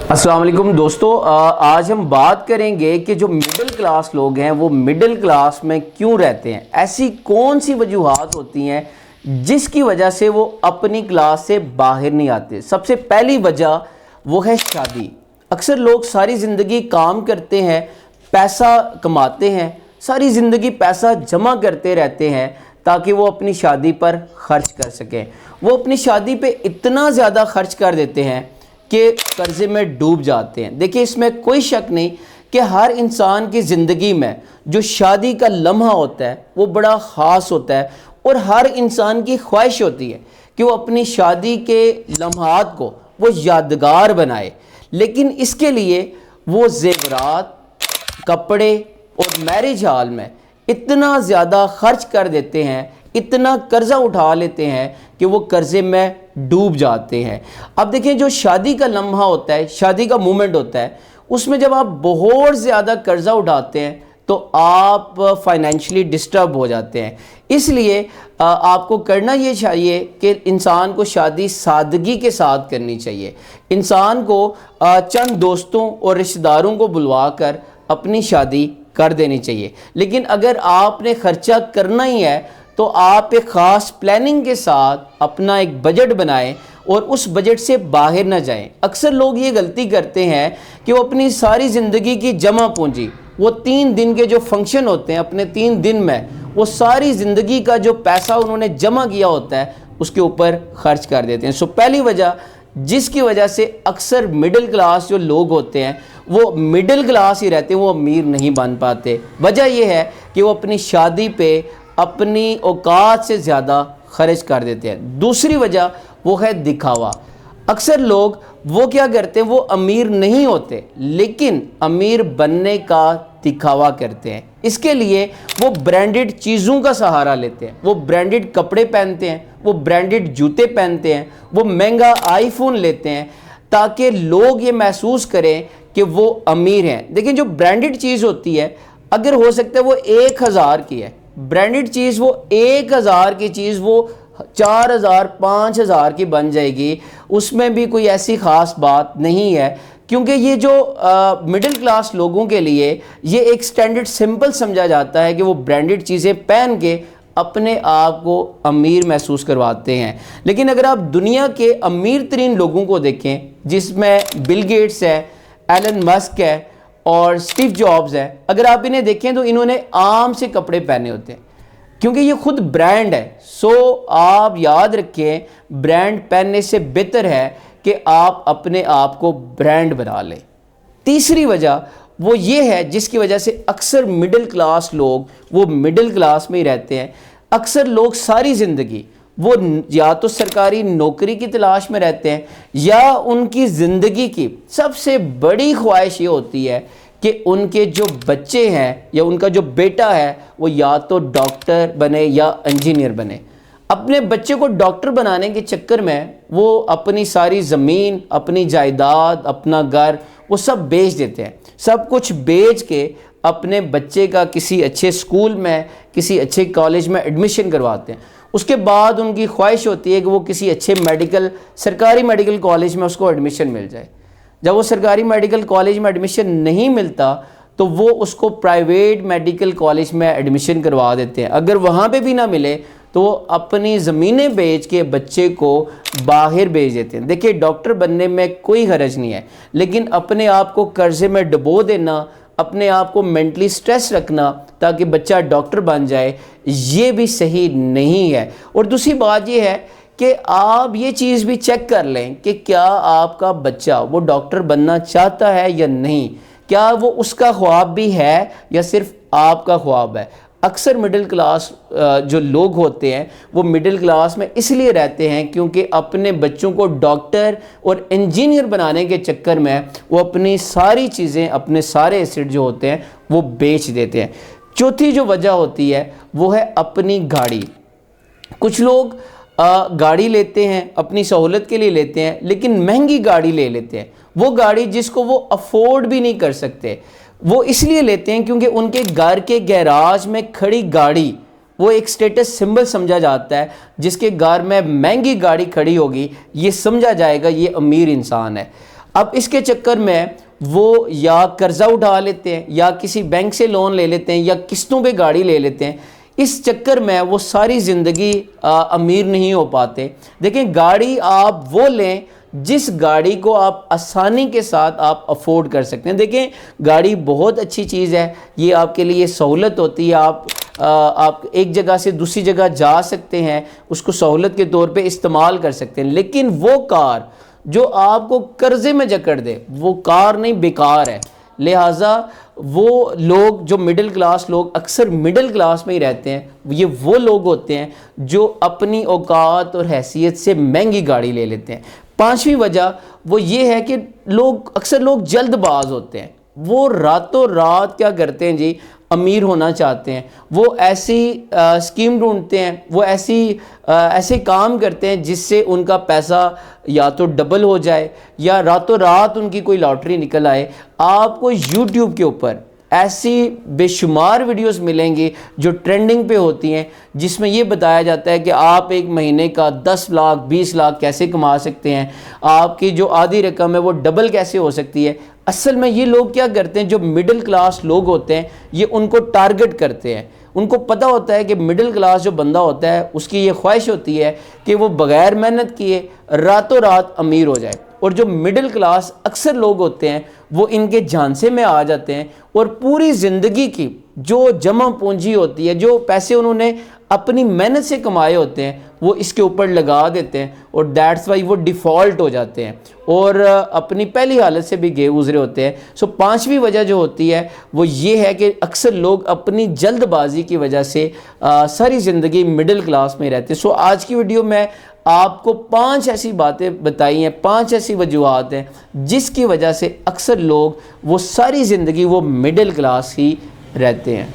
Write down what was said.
अस्सलाम वालेकुम दोस्तों, आज हम बात करेंगे कि जो मिडिल क्लास लोग हैं वो मिडिल क्लास में क्यों रहते हैं। ऐसी कौन सी वजूहात होती हैं जिसकी वजह से वो अपनी क्लास से बाहर नहीं आते। सबसे पहली वजह वो है शादी। अक्सर लोग सारी ज़िंदगी काम करते हैं, पैसा कमाते हैं, सारी ज़िंदगी पैसा जमा करते रहते हैं ताकि वो अपनी शादी पर ख़र्च कर सकें। वो अपनी शादी पे इतना ज़्यादा ख़र्च कर देते हैं कि कर्ज़े में डूब जाते हैं। देखिए, इसमें कोई शक नहीं कि हर इंसान की ज़िंदगी में जो शादी का लम्हा होता है वो बड़ा ख़ास होता है और हर इंसान की ख्वाहिश होती है कि वो अपनी शादी के लम्हात को वो यादगार बनाए। लेकिन इसके लिए वो ज़ेवरात, कपड़े और मैरिज हॉल में इतना ज़्यादा खर्च कर देते हैं, इतना कर्ज़ा उठा लेते हैं कि वो कर्ज़े में डूब जाते हैं। अब देखें, जो शादी का लम्हा होता है, शादी का मोमेंट होता है, उसमें जब आप बहुत ज़्यादा कर्ज़ा उठाते हैं तो आप फाइनेंशियली डिस्टर्ब हो जाते हैं। इसलिए आपको करना ये चाहिए कि इंसान को शादी सादगी के साथ करनी चाहिए। इंसान को चंद दोस्तों और रिश्तेदारों को बुलवा कर अपनी शादी कर देनी चाहिए। लेकिन अगर आपने ख़र्चा करना ही है तो आप एक ख़ास प्लानिंग के साथ अपना एक बजट बनाएं और उस बजट से बाहर ना जाएं। अक्सर लोग ये गलती करते हैं कि वो अपनी सारी ज़िंदगी की जमा पूंजी, वो 3 दिन के जो फंक्शन होते हैं, अपने 3 दिन में वो सारी ज़िंदगी का जो पैसा उन्होंने जमा किया होता है उसके ऊपर ख़र्च कर देते हैं। सो पहली वजह जिसकी वजह से अक्सर मिडिल क्लास जो लोग होते हैं वो मिडिल क्लास ही रहते हैं, वो अमीर नहीं बन पाते। वजह यह है कि वो अपनी शादी पे अपनी औकात से ज़्यादा खर्च कर देते हैं। दूसरी वजह वो है दिखावा। अक्सर लोग वो क्या करते हैं, वो अमीर नहीं होते लेकिन अमीर बनने का दिखावा करते हैं। इसके लिए वो ब्रांडेड चीज़ों का सहारा लेते हैं, वो ब्रांडेड कपड़े पहनते हैं, वो ब्रांडेड जूते पहनते हैं, वो महंगा आईफोन लेते हैं ताकि लोग ये महसूस करें कि वो अमीर हैं। देखिए, जो ब्रांडेड चीज़ होती है, अगर हो सकता है वो 1000 की है, ब्रांडेड चीज़ वो 1000 की चीज़ वो 4000 5000 की बन जाएगी। उसमें भी कोई ऐसी ख़ास बात नहीं है, क्योंकि ये जो मिडिल क्लास लोगों के लिए ये एक स्टैंडर्ड सिंपल समझा जाता है कि वो ब्रांडेड चीज़ें पहन के अपने आप को अमीर महसूस करवाते हैं। लेकिन अगर आप दुनिया के अमीर तरीन लोगों को देखें, जिसमें बिल गेट्स है, एलन मस्क है और स्टीव जॉब्स है, अगर आप इन्हें देखें तो इन्होंने आम से कपड़े पहने होते हैं क्योंकि ये खुद ब्रांड है। सो आप याद रखें, ब्रांड पहनने से बेहतर है कि आप अपने आप को ब्रांड बना लें। तीसरी वजह वो ये है जिसकी वजह से अक्सर मिडिल क्लास लोग वो मिडिल क्लास में ही रहते हैं। अक्सर लोग सारी ज़िंदगी वो या तो सरकारी नौकरी की तलाश में रहते हैं या उनकी ज़िंदगी की सबसे बड़ी ख्वाहिश ये होती है कि उनके जो बच्चे हैं या उनका जो बेटा है वो या तो डॉक्टर बने या इंजीनियर बने। अपने बच्चे को डॉक्टर बनाने के चक्कर में वो अपनी सारी ज़मीन, अपनी जायदाद, अपना घर वो सब बेच देते हैं। सब कुछ बेच के अपने बच्चे का किसी अच्छे स्कूल में, किसी अच्छे कॉलेज में एडमिशन करवाते हैं। उसके बाद उनकी ख्वाहिश होती है कि वो किसी अच्छे सरकारी मेडिकल कॉलेज में उसको एडमिशन मिल जाए। जब वो सरकारी मेडिकल कॉलेज में एडमिशन नहीं मिलता तो वो उसको प्राइवेट मेडिकल कॉलेज में एडमिशन करवा देते हैं। अगर वहाँ पे भी ना मिले तो वो अपनी ज़मीनें बेच के बच्चे को बाहर भेज देते हैं। देखिए, डॉक्टर बनने में कोई हर्ज नहीं है, लेकिन अपने आप को कर्ज़े में डुबो देना, अपने आप को मेंटली स्ट्रेस रखना ताकि बच्चा डॉक्टर बन जाए, ये भी सही नहीं है। और दूसरी बात ये है कि आप ये चीज़ भी चेक कर लें कि क्या आपका बच्चा वो डॉक्टर बनना चाहता है या नहीं, क्या वो उसका ख्वाब भी है या सिर्फ आपका ख्वाब है। अक्सर मिडिल क्लास जो लोग होते हैं वो मिडिल क्लास में इसलिए रहते हैं क्योंकि अपने बच्चों को डॉक्टर और इंजीनियर बनाने के चक्कर में वो अपनी सारी चीज़ें, अपने सारे एसेट जो होते हैं वो बेच देते हैं। चौथी जो वजह होती है वो है अपनी गाड़ी। कुछ लोग गाड़ी लेते हैं, अपनी सहूलत के लिए लेते हैं, लेकिन महंगी गाड़ी ले लेते हैं। वो गाड़ी जिसको वो अफोर्ड भी नहीं कर सकते, वो इसलिए लेते हैं क्योंकि उनके घर के गैराज में खड़ी गाड़ी वो एक स्टेटस सिंबल समझा जाता है। जिसके घर में महंगी गाड़ी खड़ी होगी ये समझा जाएगा ये अमीर इंसान है। اب اس کے چکر میں وہ یا قرضہ اٹھا لیتے ہیں یا کسی بینک سے لون لے لیتے ہیں یا قسطوں پہ گاڑی لے لیتے ہیں. اس چکر میں وہ ساری زندگی امیر نہیں ہو پاتے. دیکھیں گاڑی آپ وہ لیں جس گاڑی کو آپ آسانی کے ساتھ آپ افورڈ کر سکتے ہیں. دیکھیں گاڑی بہت اچھی چیز ہے, یہ آپ کے لیے سہولت ہوتی ہے, آپ ایک جگہ سے دوسری جگہ جا سکتے ہیں, اس کو سہولت کے طور پہ استعمال کر سکتے ہیں. لیکن وہ کار جو آپ کو قرضے میں جکڑ دے وہ کار نہیں, بیکار ہے. لہٰذا وہ لوگ جو مڈل کلاس لوگ اکثر مڈل کلاس میں ہی رہتے ہیں, یہ وہ لوگ ہوتے ہیں جو اپنی اوقات اور حیثیت سے مہنگی گاڑی لے لیتے ہیں. پانچویں وجہ وہ یہ ہے کہ اکثر لوگ جلد باز ہوتے ہیں. وہ راتوں رات کیا کرتے ہیں جی, امیر ہونا چاہتے ہیں. وہ ایسی اسکیم ڈھونڈتے ہیں, وہ ایسے کام کرتے ہیں جس سے ان کا پیسہ یا تو ڈبل ہو جائے یا راتوں رات ان کی کوئی لاٹری نکل آئے. آپ کو یوٹیوب کے اوپر ایسی بے شمار ویڈیوز ملیں گی جو ٹرینڈنگ پہ ہوتی ہیں, جس میں یہ بتایا جاتا ہے کہ آپ ایک مہینے کا 10 لاکھ 20 لاکھ کیسے کما سکتے ہیں, آپ کی جو آدھی رقم ہے وہ ڈبل کیسے ہو سکتی ہے. اصل میں یہ لوگ کیا کرتے ہیں, جو مڈل کلاس لوگ ہوتے ہیں یہ ان کو ٹارگٹ کرتے ہیں. ان کو پتہ ہوتا ہے کہ مڈل کلاس جو بندہ ہوتا ہے اس کی یہ خواہش ہوتی ہے کہ وہ بغیر محنت کیے راتوں رات امیر ہو جائے. اور جو مڈل کلاس اکثر لوگ ہوتے ہیں وہ ان کے جھانسے میں آ جاتے ہیں اور پوری زندگی کی جو جمع پونجی ہوتی ہے, جو پیسے انہوں نے اپنی محنت سے کمائے ہوتے ہیں, وہ اس کے اوپر لگا دیتے ہیں اور دیٹس وائی وہ ڈیفالٹ ہو جاتے ہیں اور اپنی پہلی حالت سے بھی گئے گزرے ہوتے ہیں. سو پانچویں وجہ جو ہوتی ہے وہ یہ ہے کہ اکثر لوگ اپنی جلد بازی کی وجہ سے ساری زندگی مڈل کلاس میں رہتے ہیں. سو آج کی ویڈیو میں آپ کو 5 ایسی باتیں بتائی ہیں, 5 ایسی وجوہات ہیں جس کی وجہ سے اکثر لوگ وہ ساری زندگی وہ مڈل کلاس ہی رہتے ہیں.